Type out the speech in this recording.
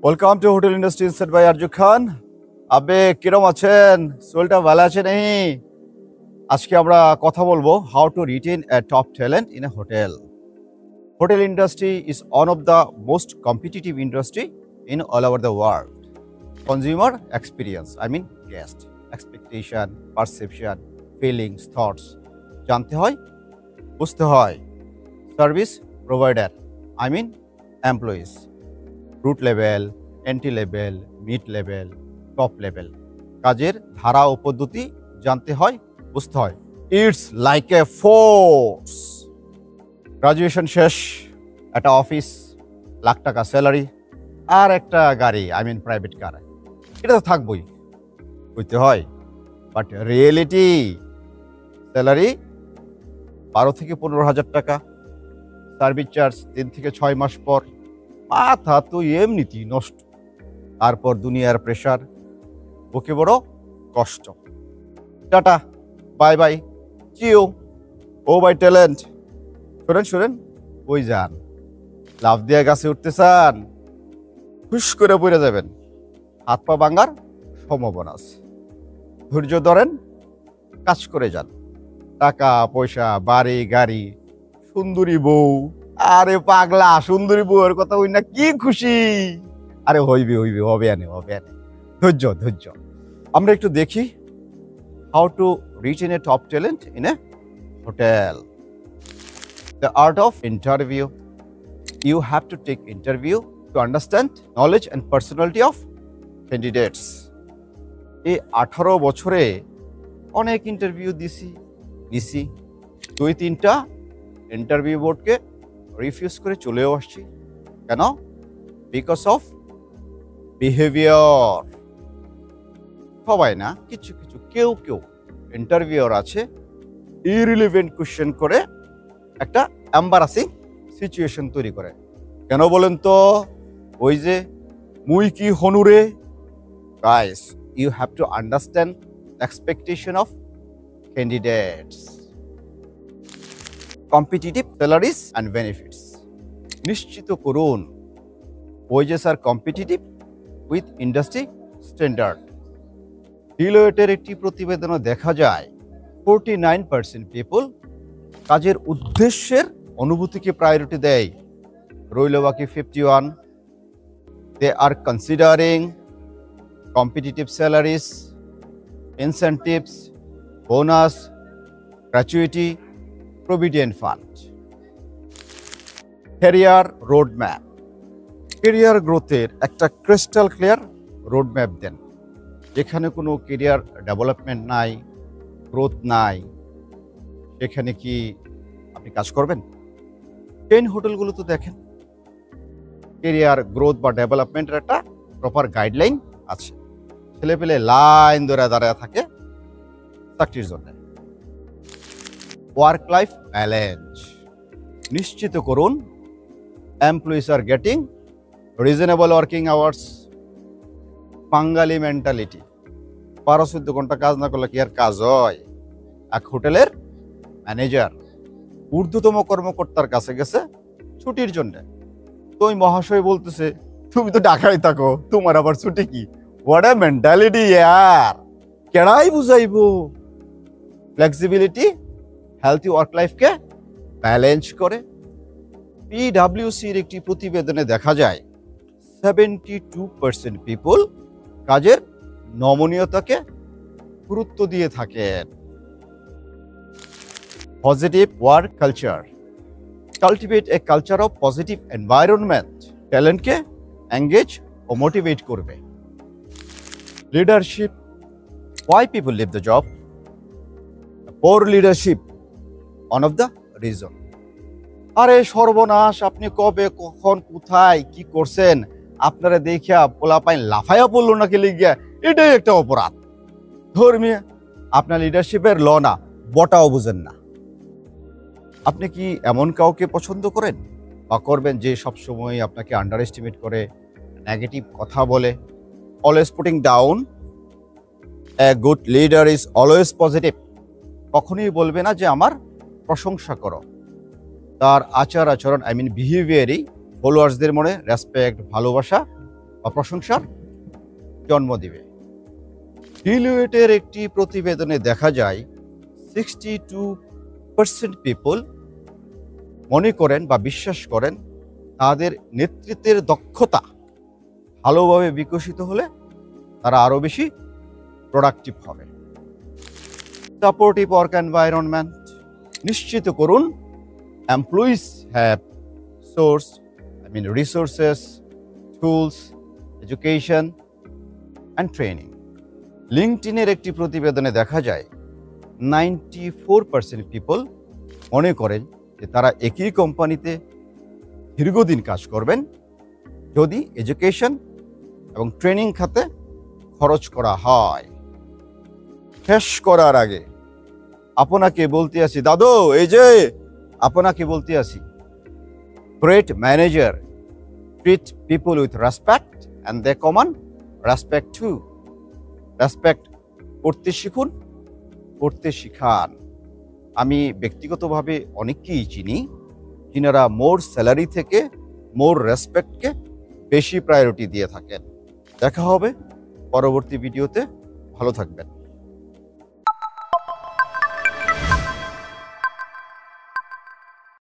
Welcome to hotel industry inside by Arzoo Khan. আবে কিরম আছেন? শরীরটা ভালো আছে নেই? আজকে আমরা কথা বলবো how to retain a top talent in a hotel. Hotel industry is one of the most competitive industry in all over the world. Consumer experience, I mean guest expectation, perception, feelings, thoughts জানতে হয়, বুঝতে হয়। Service provider, I mean employees, root level, entry level, mid level, top level কাজের ধারা ও পদ্ধতি জানতে হয়, বুঝতে হয়। It's like a force. Graduation শেষ, একটা অফিস, লাখ টাকা স্যালারি, আর একটা গাড়ি, আই মিন প্রাইভেট কার, এটা তো থাকবই, বুঝতে হয়। বাট রিয়েলিটি, স্যালারি 12 থেকে 15,000 টাকা, সার্ভিস চার্জ 3 থেকে 6 মাস পর, মাথা তো এমনিতেই নষ্ট। তারপর দুনিয়ার প্রেশার, বুকে বড় কষ্ট। টাটা, বাই বাই, চিও, ও বাই ট্যালেন্ট। শোনেন, ওই যান, লাফ দিয়ে গাছে উঠতে চান, হুশ করে পড়ে যাবেন, হাত পা ভাঙার সম্ভাবনা আছে। ধৈর্য ধরেন, কাজ করে যান। টাকা পয়সা, বাড়ি গাড়ি, সুন্দরী বউ, আরে পাগলা, সুন্দরী বউয়ের কথা হই না কি খুশি। আরে হইবে, হবে আনে। ধৈর্য। আমরা একটু দেখি how to retain a top talent in a hotel. The art of interview. You have to take interview to understand knowledge and personality of candidates. এই 18 বছরে অনেক ইন্টারভিউ দিছি, 2-3টা ইন্টারভিউ বোর্ডকে রিফিউজ করে চলেও আসছি। কেন? Because of behaviour. সবাই না, কিছু কেউ ইন্টারভিউর আছে, ইরিলেভেন্ট কোশ্চেন করে একটা এম্বারাসিং সিচুয়েশন তৈরি করে। কেন বলেন তো? ওই যে মুই কি হনুরে। Guys, you have to understand expectation of candidates. Competitive salaries and benefits নিশ্চিত করুন। Wages are competitive with industry standard. ডিলয়েটের একটি প্রতিবেদনে দেখা যায় 49% পিপল কাজের উদ্দেশ্যের অনুভূতিকে প্রায়োরিটি দেয়। রইল বাকি 51। They are considering competitive salaries, incentives, bonus, gratuity, provident fund. Career roadmap. Career গ্রোথের একটা ক্রিস্টাল ক্লিয়ার রোডম্যাপ দেন। যেখানে কোনো ক্যারিয়ার ডেভেলপমেন্ট নাই, গ্রোথ নাই, সেখানে কি আপনি কাজ করবেন? 10 হোটেলগুলো তো দেখেন, ক্যারিয়ার গ্রোথ বা ডেভেলপমেন্টের একটা প্রপার গাইডলাইন আছে। ছেলেপেলে লাইন ধরে দাঁড়ায় থাকে চাকরির জন্য। ওয়ার্ক লাইফ ব্যালেন্স নিশ্চিত করুন employees are getting reasonable working hours. Bangali mentality, 12-14 ঘন্টা কাজ না করলে কি আর কাজ হয়? এক হোটেলের ম্যানেজার ঊর্ধ্বতম কর্মকর্তার কাছে গেছে ছুটির জন্য। তো ওই মহাশয় বলতেছে, তুমি তো ঢাকায় থাকো, তোমার আবার ছুটি কি? হোয়াট আ মেন্টালিটি ইয়ার! কেডাই বুঝাইবো? ফ্লেক্সিবিলিটি হেলথি ওয়ার্ক লাইফকে ব্যালেন্স করে। পিডব্লিউসির একটি প্রতিবেদনে দেখা যায় 72% পিপল কাজের নমনীয়তাকে গুরুত্ব দিয়ে থাকেন। Positive work culture. Cultivate a culture of positive environment. ট্যালেন্টকে এঙ্গেজ ও মোটিভেট করবে। Leadership. Why people leave the job? Poor leadership one of the reason. আরে সর্বনাশ, আপনি কবে, কখন, কোথায়, কি করছেন? আপনারা দেখিয়া পোলাপাইন লাফাইয়া পড়লো নাকি লিগিয়া, এটাই একটা অপরাধ। ধর্মীয় আপনার লিডারশিপের ল না, বটাও বুঝেন না। আপনি কি এমন কাউকে পছন্দ করেন বা করবেন যে সবসময় আপনাকে আন্ডার এস্টিমেট করে, নেগেটিভ কথা বলে? Always putting down. A good leader is always positive. কখনোই বলবে না যে আমার প্রশংসা করো। তার আচার আচরণ, আই মিন বিহেভিয়ারই ফলোয়ার্সদের মনে রেসপেক্ট, ভালোবাসা বা প্রশংসার জন্ম দিবে। ডিলয়েটের একটি প্রতিবেদনে দেখা যায় 62% পিপল মনে করেন বা বিশ্বাস করেন তাদের নেতৃত্বের দক্ষতা ভালোভাবে বিকশিত হলে তারা আরো বেশি প্রোডাক্টিভ হবে। সাপোর্টিভ ওয়ার্ক এনভায়রনমেন্ট নিশ্চিত করুন employees have resources, tools, education and training. লিঙ্কডইনের একটি প্রতিবেদনে দেখা যায় 94% পিপল মনে করেন যে তারা একই কোম্পানিতে দীর্ঘদিন কাজ করবেন যদি এডুকেশন এবং ট্রেনিং খাতে খরচ করা হয়। শেষ করার আগে আপনাকে বলতে আসি দাদু, আপনাকে বলতে আসি, great manager treat people with respect and they command respect two. Respect করতে শিখুন, করতে শিখান। আমি ব্যক্তিগতভাবে অনেককেই চিনি যিনারা মোর স্যালারি থেকে মোর রেসপেক্টকে বেশি প্রায়োরিটি দিয়ে থাকেন। দেখা হবে পরবর্তী ভিডিওতে। ভালো থাকবেন।